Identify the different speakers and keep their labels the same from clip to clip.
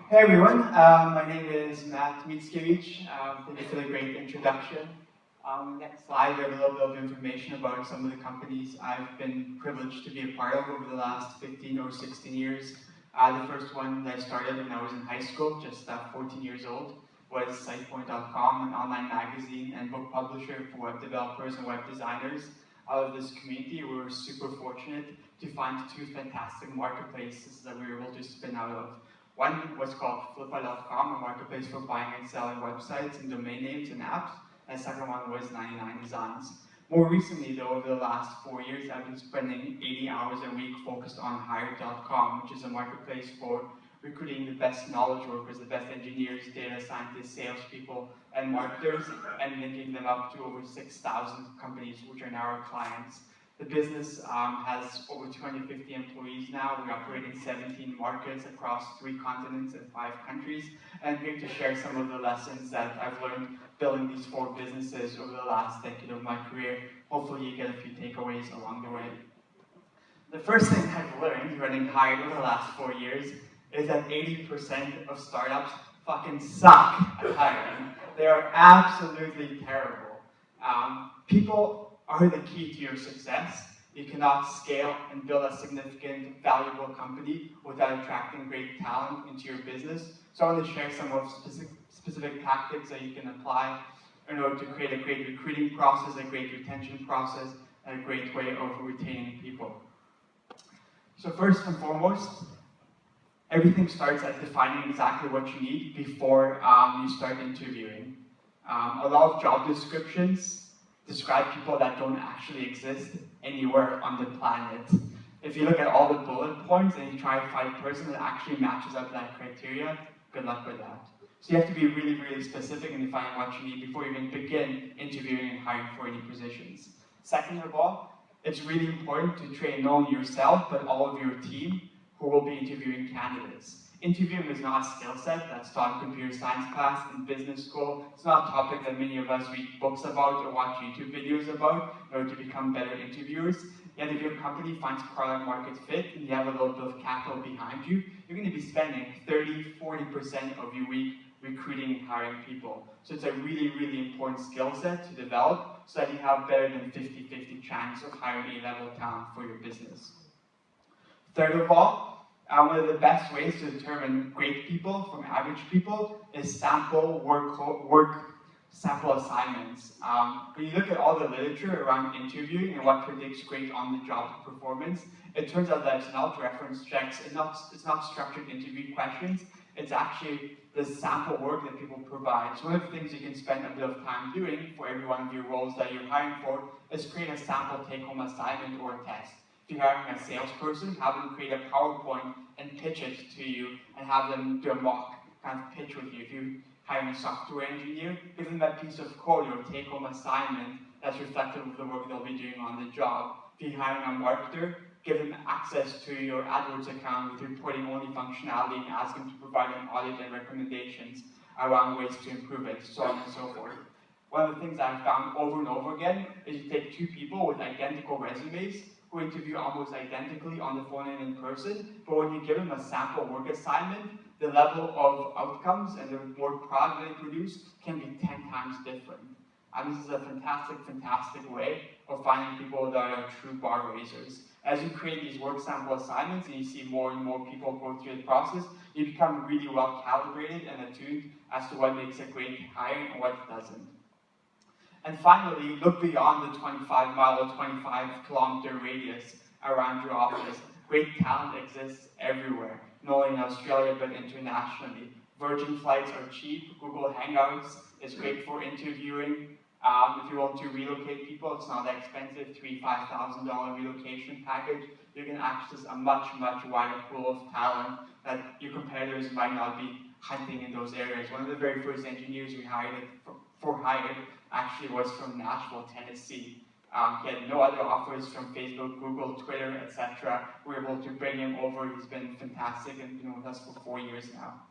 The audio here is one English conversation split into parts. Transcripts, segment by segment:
Speaker 1: Hey everyone, my name is Mickiewicz. Thank you for the great introduction. Next slide, we have a little bit of information about some of the companies I've been privileged to be a part of over the last 15 or 16 years. The first one that I started when I was in high school, just 14 years old, was SitePoint.com, an online magazine and book publisher for web developers and web designers. Out of this community, we were super fortunate to find two fantastic marketplaces that we were able to spin out of. One was called Flippa.com, a marketplace for buying and selling websites and domain names and apps. And the second one was 99designs. More recently, though, over the last 4 years, I've been spending 80 hours a week focused on Hired.com, which is a marketplace for recruiting the best knowledge workers, the best engineers, data scientists, salespeople, and marketers, and linking them up to over 6,000 companies, which are now our clients. The business has over 250 employees now. We operate in 17 markets across 3 continents and 5 countries. And I'm here to share some of the lessons that I've learned building these 4 businesses over the last decade of my career. Hopefully you get a few takeaways along the way. The first thing I've learned running Hired over the last 4 years is that 80% of startups fucking suck at hiring. They are absolutely terrible. People are the key to your success. You cannot scale and build a significant, valuable company without attracting great talent into your business. So I want to share some of specific tactics that you can apply in order to create a great recruiting process, a great retention process, and a great way of retaining people. So first and foremost, everything starts at defining exactly what you need before you start interviewing. A lot of job descriptions describe people that don't actually exist anywhere on the planet. If you look at all the bullet points and you try to find a person that actually matches up that criteria, good luck with that. So you have to be really, really specific in defining what you need before you even begin interviewing and hiring for any positions. Second of all, it's really important to train not only yourself, but all of your team who will be interviewing candidates. Interviewing is not a skill set that's taught in computer science class, in business school. It's not a topic that many of us read books about or watch YouTube videos about in order to become better interviewers. Yet if your company finds product market fit and you have a little bit of capital behind you, you're going to be spending 30–40% of your week recruiting and hiring people. So it's a really, really important skill set to develop so that you have better than 50-50 chance of hiring A-level talent for your business. Third of all, one of the best ways to determine great people from average people is sample work sample assignments. When you look at all the literature around interviewing and what predicts great on-the-job performance, it turns out that it's not reference checks, it's not structured interview questions, it's actually the sample work that people provide. So one of the things you can spend a bit of time doing for every one of your roles that you're hiring for is create a sample take-home assignment or a test. If you're hiring a salesperson, have them create a PowerPoint and pitch it to you and have them do a mock kind of pitch with you. If you're hiring a software engineer, give them that piece of code or take-home assignment that's reflective of the work they'll be doing on the job. If you're hiring a marketer, give them access to your AdWords account with reporting-only functionality and ask them to provide an audit and recommendations around ways to improve it, so on and so forth. One of the things I've found over and over again is you take 2 people with identical resumes who interview almost identically on the phone and in person, but when you give them a sample work assignment, the level of outcomes and the work product they produce can be 10 times different. And this is a fantastic, fantastic way of finding people that are true bar raisers. As you create these work sample assignments and you see more and more people go through the process, you become really well calibrated and attuned as to what makes a great hire and what doesn't. And finally, look beyond the 25-mile or 25-kilometer radius around your office. Great talent exists everywhere, not only in Australia but internationally. Virgin flights are cheap. Google Hangouts is great for interviewing. If you want to relocate people, it's not that expensive, $3,000–5,000 relocation package. You can access a much, much wider pool of talent that your competitors might not be hunting in those areas. One of the very first engineers we hired for Hired actually was from Nashville, Tennessee. He had no other offers from Facebook, Google, Twitter, etc. We were able to bring him over. He's been fantastic and been with us for 4 years now.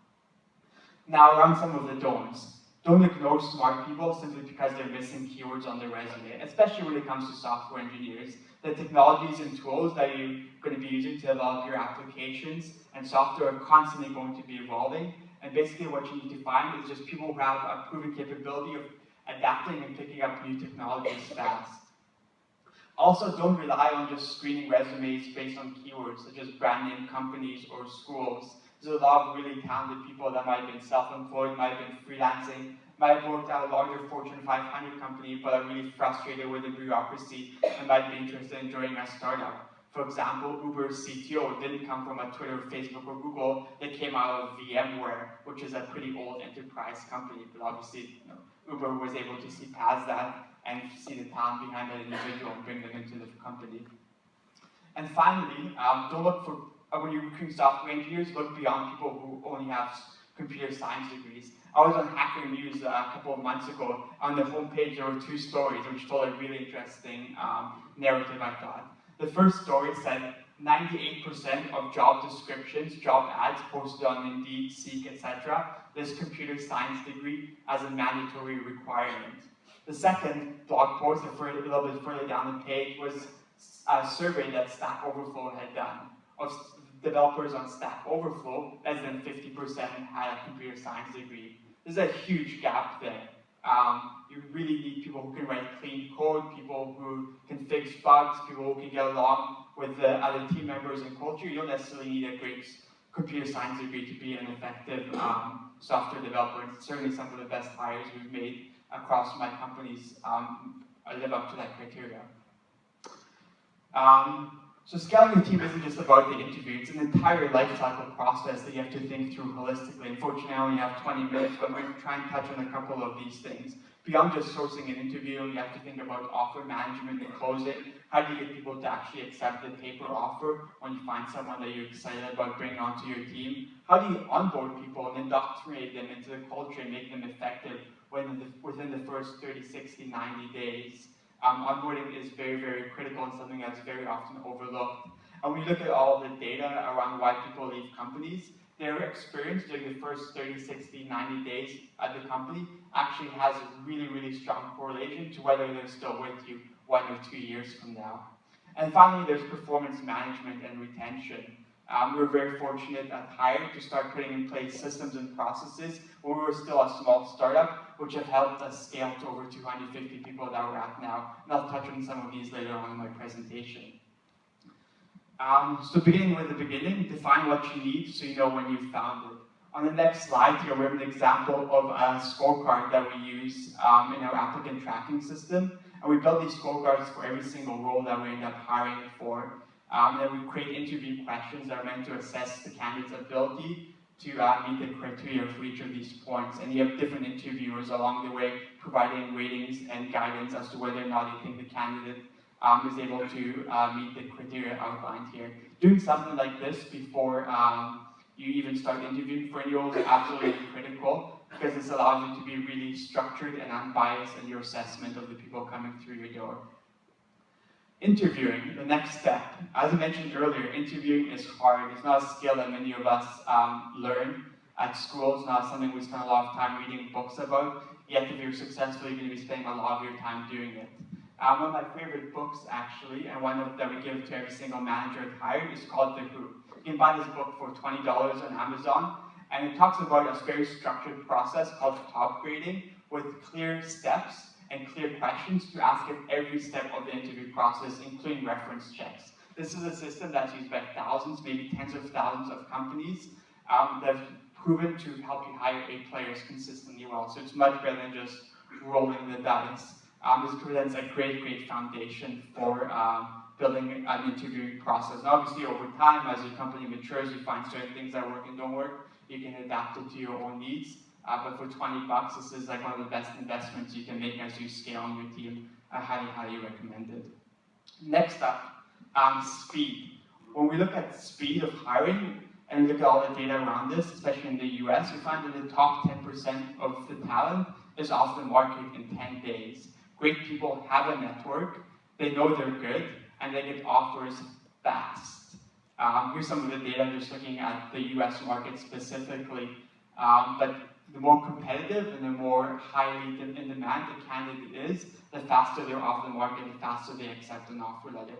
Speaker 1: Now, around some of the don'ts. Don't ignore smart people simply because they're missing keywords on their resume, especially when it comes to software engineers. The technologies and tools that you're going to be using to develop your applications and software are constantly going to be evolving, And basically what you need to find is just people who have a proven capability of adapting and picking up new technologies fast. Also, don't rely on just screening resumes based on keywords such as brand name companies or schools. There's a lot of really talented people that might have been self-employed, might have been freelancing, might have worked at a larger Fortune 500 company, but are really frustrated with the bureaucracy and might be interested in joining a startup. For example, Uber's CTO didn't come from a Twitter, Facebook, or Google. They came out of VMware, which is a pretty old enterprise company. But obviously, Uber was able to see past that and see the talent behind that individual and bring them into the company. And finally, don't look for, when you're recruiting software engineers, look beyond people who only have computer science degrees. I was on Hacker News a couple of months ago. On the homepage, there were 2 stories which told a really interesting narrative, I thought. The first story said 98% of job descriptions, job ads posted on Indeed, Seek, etc. There's computer science degree as a mandatory requirement. The second blog post, a little bit further down the page, was a survey that Stack Overflow had done of developers on Stack Overflow. Less than 50% had a computer science degree. There's a huge gap there. You really need people who can write clean code, people who can fix bugs, people who can get along with the other team members and culture. You don't necessarily need a great computer science degree to be an effective software developer. It's certainly some of the best hires we've made across my companies live up to that criteria. So scaling a team isn't just about the interview, it's an entire lifecycle process that you have to think through holistically. Unfortunately, I only have 20 minutes, but I'm going to try and touch on a couple of these things. Beyond just sourcing an interview, you have to think about offer management and closing. How do you get people to actually accept the paper offer when you find someone that you're excited about bringing onto your team? How do you onboard people and indoctrinate them into the culture and make them effective within the first 30, 60, 90 days? Onboarding is very, very critical and something that's very often overlooked. And when you look at all the data around why people leave companies, their experience during the first 30, 60, 90 days at the company actually has a really, really strong correlation to whether they're still with you 1 or 2 years from now. And finally, there's performance management and retention. We were very fortunate at Hire to start putting in place systems and processes when we were still a small startup, which have helped us scale to over 250 people that we're at now. And I'll touch on some of these later on in my presentation. So beginning with the beginning, define what you need so you know when you've found it. On the next slide here, we have an example of a scorecard that we use in our applicant tracking system. And we build these scorecards for every single role that we end up hiring for. Then we create interview questions that are meant to assess the candidate's ability to meet the criteria for each of these points. And you have different interviewers along the way providing ratings and guidance as to whether or not you think the candidate is able to meet the criteria outlined here. Doing something like this before you even start interviewing for any role is absolutely critical because this allows you to be really structured and unbiased in your assessment of the people coming through your door. Interviewing, the next step. As I mentioned earlier, interviewing is hard. It's not a skill that many of us learn at school. It's not something we spend a lot of time reading books about. Yet if you're successful, you're going to be spending a lot of your time doing it. One of my favorite books, actually, and one that we give to every single manager at Hire, is called The Who. You can buy this book for $20 on Amazon, and it talks about a very structured process called top grading with clear steps and clear questions to ask at every step of the interview process, including reference checks. This is a system that's used by thousands, maybe tens of thousands of companies that have proven to help you hire A players consistently well. So it's much better than just rolling the dice. This presents a great, great foundation for building an interviewing process. And obviously, over time, as your company matures, you find certain things that work and don't work. You can adapt it to your own needs. But for $20, this is like one of the best investments you can make as you scale on your team. I highly, highly recommend it. Next up, speed. When we look at speed of hiring and look at all the data around this, especially in the US, we find that the top 10% of the talent is off the market in 10 days. Great people have a network, they know they're good, and they get offers fast. Here's some of the data just looking at the US market specifically. But the more competitive and the more highly in demand the candidate is, the faster they're off the market, the faster they accept an offer letter.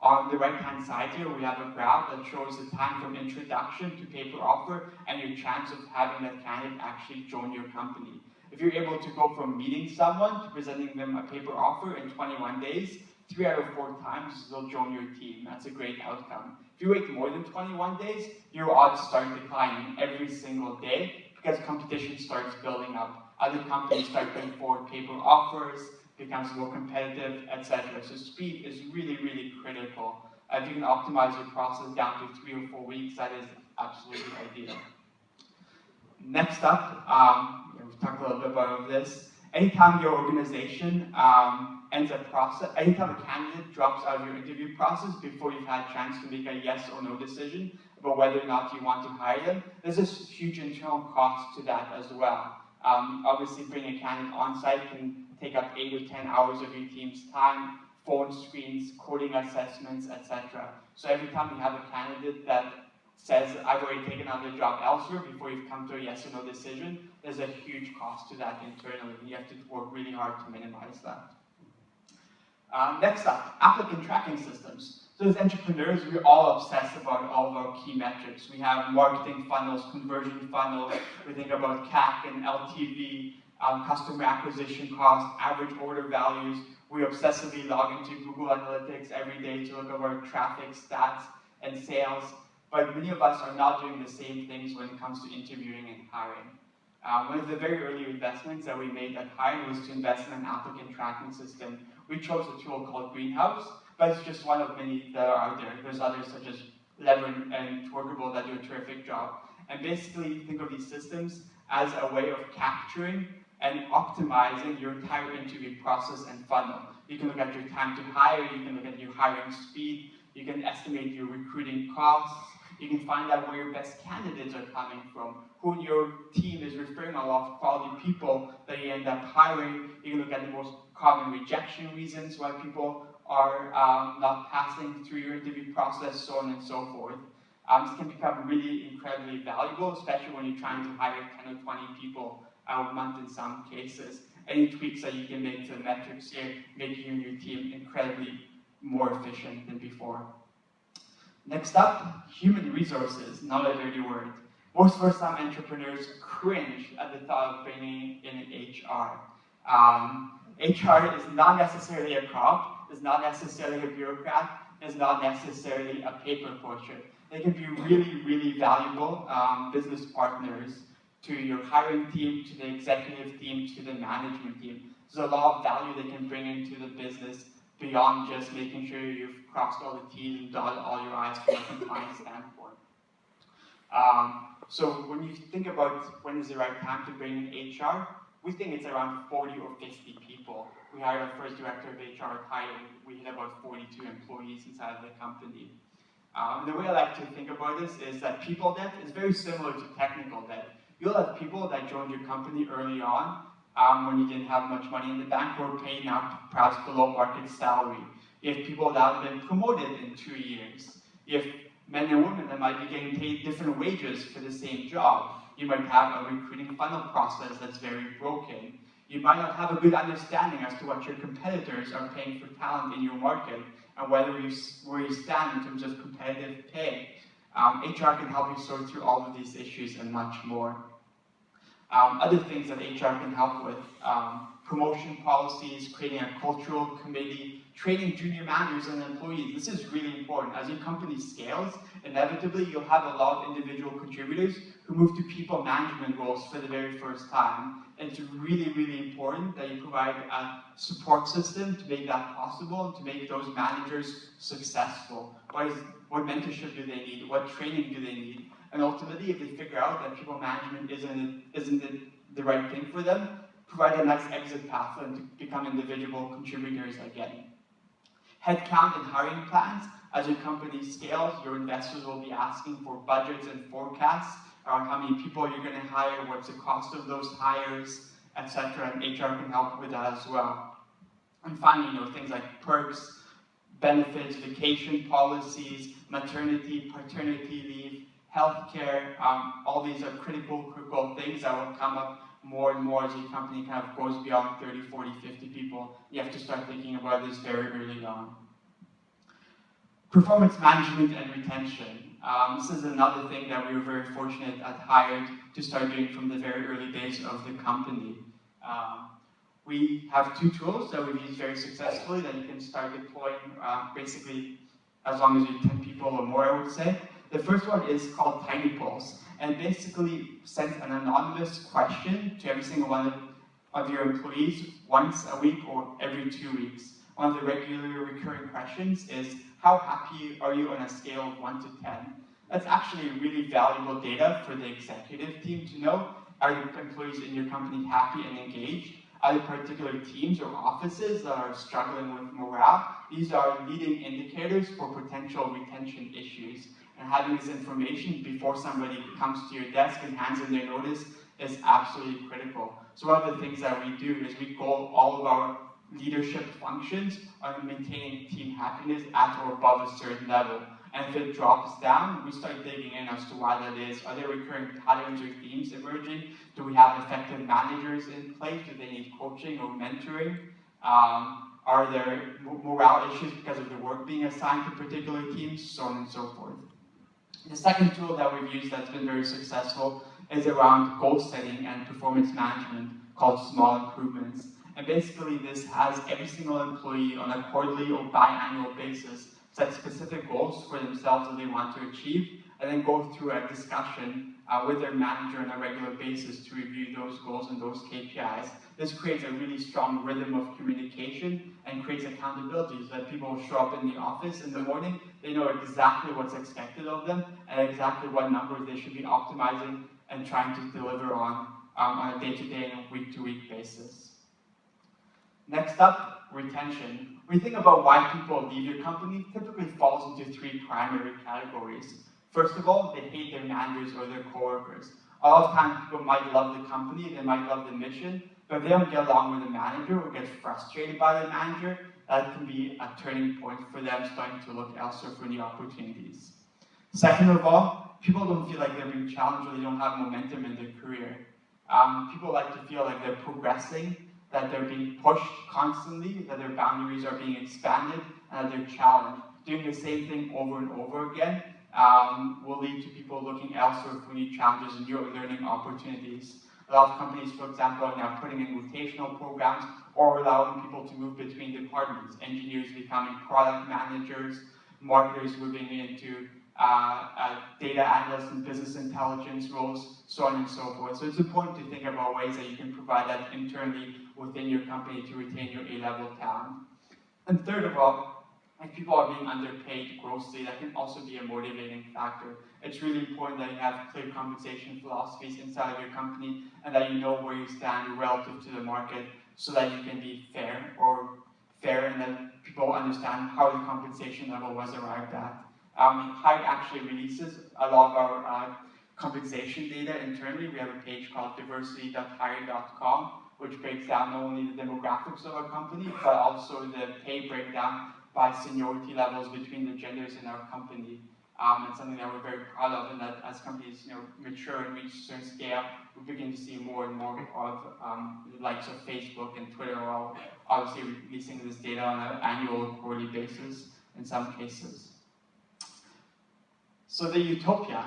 Speaker 1: On the right-hand side here, we have a graph that shows the time from introduction to paper offer and your chance of having that candidate actually join your company. If you're able to go from meeting someone to presenting them a paper offer in 21 days, 3 out of 4 times they'll join your team. That's a great outcome. If you wait more than 21 days, your odds start declining every single day because competition starts building up. Other companies start putting forward paper offers, becomes more competitive, etc. So speed is really, really critical. If you can optimize your process down to 3 or 4 weeks, that is absolutely ideal. Next up, we've talked a little bit about this. Anytime your organization ends a process, anytime a candidate drops out of your interview process before you've had a chance to make a yes or no decision about whether or not you want to hire them, there's this huge internal cost to that as well. Obviously, bringing a candidate on site can take up 8 or 10 hours of your team's time, phone screens, coding assessments, etc. So every time you have a candidate that says, I've already taken on the job elsewhere before you've come to a yes or no decision, there's a huge cost to that internally. You have to work really hard to minimize that. Next up, applicant tracking systems. So as entrepreneurs, we're all obsessed about all of our key metrics. We have marketing funnels, conversion funnels, we think about CAC and LTV, customer acquisition cost, average order values. We obsessively log into Google Analytics every day to look at our traffic stats and sales. But many of us are not doing the same things when it comes to interviewing and hiring. One of the very early investments that we made at Hiring was to invest in an applicant tracking system. We chose a tool called Greenhouse, but it's just one of many that are out there. There's others such as Lever and Tworkable that do a terrific job. And basically, think of these systems as a way of capturing and optimizing your entire interview process and funnel. You can look at your time to hire, you can look at your hiring speed, you can estimate your recruiting costs, you can find out where your best candidates are coming from, who in your team is referring a lot of quality people that you end up hiring. You can look at the most common rejection reasons why people are not passing through your interview process, so on and so forth. This can become really incredibly valuable, especially when you're trying to hire 10 or 20 people a month in some cases. Any tweaks that you can make to the metrics here, making you and your team incredibly more efficient than before. Next up, human resources, not a dirty word. Most first-time entrepreneurs cringe at the thought of bringing in HR. HR is not necessarily a cop, is not necessarily a bureaucrat, is not necessarily a paper pusher. They can be really, really valuable business partners to your hiring team, to the executive team, to the management team. There's a lot of value they can bring into the business beyond just making sure you've crossed all the T's and dotted all your I's from a compliance standpoint. So when you think about when is the right time to bring in HR, we think it's around 40 or 50 people. We hired our first director of HR at Hiring. We had about 42 employees inside of the company. The way I like to think about this is that people debt is very similar to technical debt. You'll have people that joined your company early on when you didn't have much money in the bank who are paying out perhaps below market salary. You have people that have been promoted in 2 years. You have men and women that might be getting paid different wages for the same job. You might have a recruiting funnel process that's very broken. You might not have a good understanding as to what your competitors are paying for talent in your market and where you stand in terms of competitive pay. HR can help you sort through all of these issues and much more. Other things that HR can help with, promotion policies, creating a cultural committee, training junior managers and employees. This is really important. As your company scales, inevitably you'll have a lot of individual contributors who move to people management roles for the very first time. And it's really, really important that you provide a support system to make that possible and to make those managers successful. What mentorship do they need? What training do they need? And ultimately, if they figure out that people management isn't the right thing for them, provide a nice exit path for them to become individual contributors again. Headcount and hiring plans. As your company scales, your investors will be asking for budgets and forecasts around how many people you're going to hire, what's the cost of those hires, etc. And HR can help with that as well. And finally, things like perks, benefits, vacation policies, maternity, paternity leave, healthcare, all these are critical things that will come up more and more as your company kind of goes beyond 30, 40, 50 people. You have to start thinking about this very early on. Performance management and retention. This is another thing that we were very fortunate at Hired to start doing from the very early days of the company. We have two tools that we've used very successfully that you can start deploying basically as long as you're 10 people or more, I would say. The first one is called Tiny Polls, and basically sends an anonymous question to every single one of your employees once a week or every 2 weeks. One of the regular recurring questions is, how happy are you on a scale of 1 to 10? That's actually really valuable data for the executive team to know. Are the employees in your company happy and engaged? Are there particular teams or offices that are struggling with morale? These are leading indicators for potential retention issues. And having this information before somebody comes to your desk and hands in their notice is absolutely critical. So one of the things that we do is we goal all of our leadership functions on maintaining team happiness at or above a certain level. And if it drops down, we start digging in as to why that is. Are there recurring patterns or themes emerging? Do we have effective managers in place? Do they need coaching or mentoring? Are there morale issues because of the work being assigned to particular teams? So on and so forth. The second tool that we've used that's been very successful is around goal setting and performance management called Small Improvements. And basically this has every single employee on a quarterly or biannual basis set specific goals for themselves that they want to achieve, and then go through a discussion with their manager on a regular basis to review those goals and those KPIs. This creates a really strong rhythm of communication and creates accountability so that people will show up in the office in the morning, they know exactly what's expected of them and exactly what numbers they should be optimizing and trying to deliver on a day-to-day and week-to-week basis. Next up, retention. When you think about why people leave your company, typically falls into three primary categories. First of all, they hate their managers or their coworkers. A lot of times people might love the company, they might love the mission, but if they don't get along with the manager or get frustrated by the manager, that can be a turning point for them starting to look elsewhere for new opportunities. Second of all, people don't feel like they're being challenged or they don't have momentum in their career. People like to feel like they're progressing, that they're being pushed constantly, that their boundaries are being expanded, and that they're challenged. Doing the same thing over and over again will lead to people looking elsewhere for new challenges and new learning opportunities. A lot of companies, for example, are now putting in rotational programs or allowing people to move between departments. Engineers becoming product managers, marketers moving into data analysts and business intelligence roles, so on and so forth. So it's important to think about ways that you can provide that internally within your company to retain your A-level talent. And third of all, if people are being underpaid grossly, that can also be a motivating factor. It's really important that you have clear compensation philosophies inside of your company and that you know where you stand relative to the market so that you can be fair and that people understand how the compensation level was arrived at. Hired actually releases a lot of our compensation data internally. We have a page called diversity.hired.com, which breaks down not only the demographics of our company, but also the pay breakdown by seniority levels between the genders in our company. It's something that we're very proud of, and that as companies mature and reach a certain scale, we begin to see more and more of the likes of Facebook and Twitter are all obviously releasing this data on an annual or quarterly basis in some cases. So the utopia,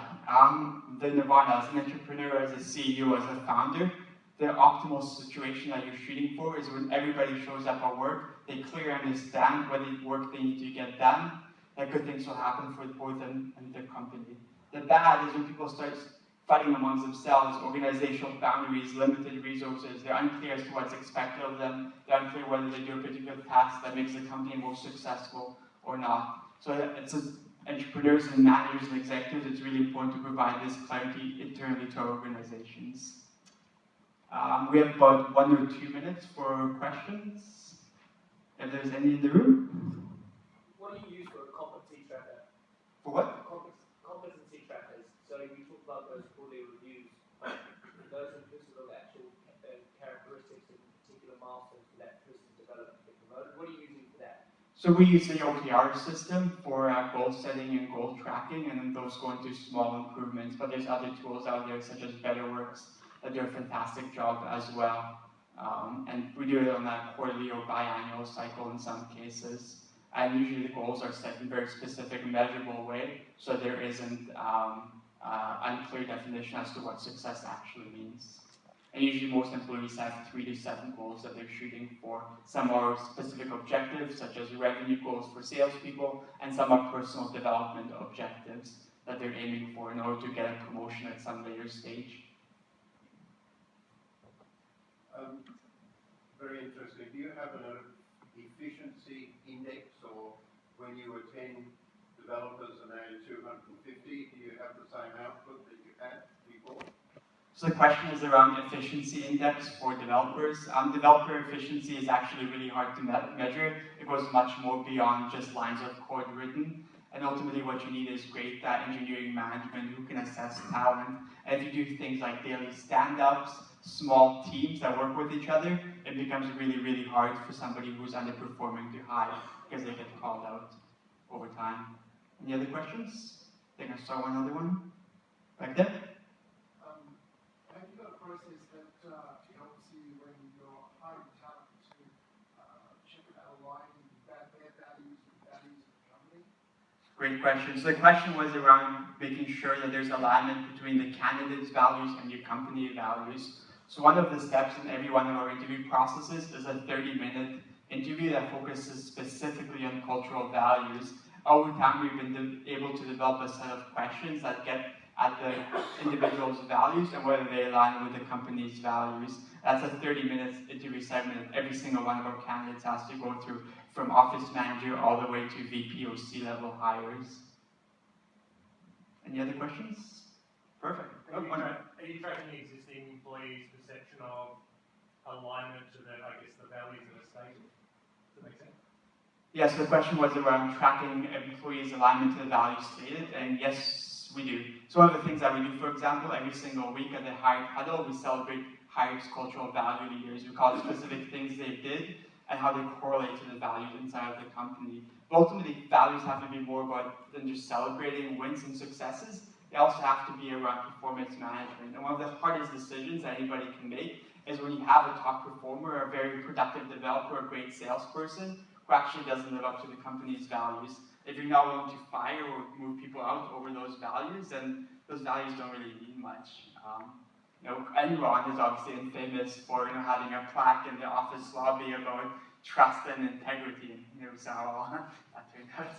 Speaker 1: the nirvana, as an entrepreneur, as a CEO, as a founder, the optimal situation that you're shooting for is when everybody shows up at work, they clearly understand what work they need to get done, that good things will happen for both them and their company. The bad is when people start fighting amongst themselves, organizational boundaries, limited resources, they're unclear as to what's expected of them, they're unclear whether they do a particular task that makes the company more successful or not. So it's entrepreneurs and managers and executives, it's really important to provide this clarity internally to our organizations. We have about 1 or 2 minutes for questions, if there's any in the room.
Speaker 2: What do you use for a competency tracker?
Speaker 1: For what?
Speaker 2: Competency trackers. So we talked about those quarterly reviews. Those inclusive of actual characteristics and particular milestones for that person's development to get promoted. What are you using for that?
Speaker 1: So we use the OKR system for goal setting and goal tracking, and then those go into small improvements. But there's other tools out there such as BetterWorks that do a fantastic job as well. And we do it on a quarterly or biannual cycle in some cases. And usually the goals are set in a very specific, measurable way, so there isn't unclear definition as to what success actually means. And usually most employees have 3 to 7 goals that they're shooting for. Some are specific objectives, such as revenue goals for salespeople, and some are personal development objectives that they're aiming for in order to get a promotion at some later stage.
Speaker 3: Very interesting. Do you have an efficiency index, or when you were 10 developers and now you're 250, do you have the same output that you had before?
Speaker 1: So the question is around efficiency index for developers. Developer efficiency is actually really hard to measure. It goes much more beyond just lines of code written. And ultimately what you need is great engineering management who can assess talent. And if you do things like daily stand-ups, small teams that work with each other, it becomes really, really hard for somebody who's underperforming to hire because they get called out over time. Any other questions? I think I saw one other one. Back there?
Speaker 4: Have you got a process that helps you when you're hiring talent to check about aligning their values with the values of the company?
Speaker 1: Great question. So the question was around making sure that there's alignment between the candidate's values and your company values. So one of the steps in every one of our interview processes is a 30-minute interview that focuses specifically on cultural values. Over time, we've been able to develop a set of questions that get at the individual's values and whether they align with the company's values. That's a 30-minute interview segment that every single one of our candidates has to go through, from office manager all the way to VP or C-level hires. Any other questions? Perfect.
Speaker 5: Are you tracking the existing employees' perception of alignment to the values that are stated? Does that make sense?
Speaker 1: Yes, the question was around tracking employees' alignment to the values stated, and yes, we do. So one of the things that we do, for example, every single week at the Hired Huddle, we celebrate Hired's cultural value leaders. We call it specific things they did and how they correlate to the values inside of the company. But ultimately, values have to be more about than just celebrating wins and successes. They also have to be around performance management. And one of the hardest decisions that anybody can make is when you have a top performer, a very productive developer, a great salesperson who actually doesn't live up to the company's values. If you're not willing to fire or move people out over those values, then those values don't really mean much. Enron is obviously famous for having a plaque in the office lobby about trust and integrity. And here's how that turned out.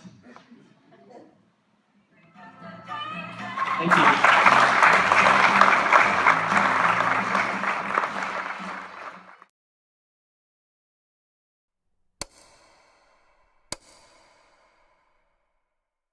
Speaker 1: Thank you.